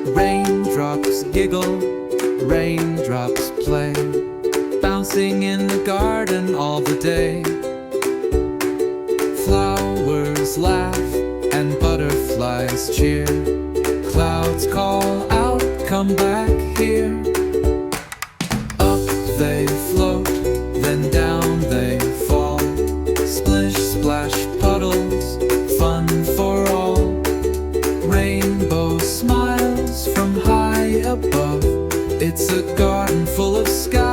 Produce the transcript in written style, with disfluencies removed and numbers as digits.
Raindrops giggle, raindrops play, bouncing in the garden all the day. Flowers laugh and butterflies cheer. Clouds call out, come back here. Up they float, then down they fall. Splish, splash, puddles, fun for all. Rainbow smiles from high above. It's a garden full of sky.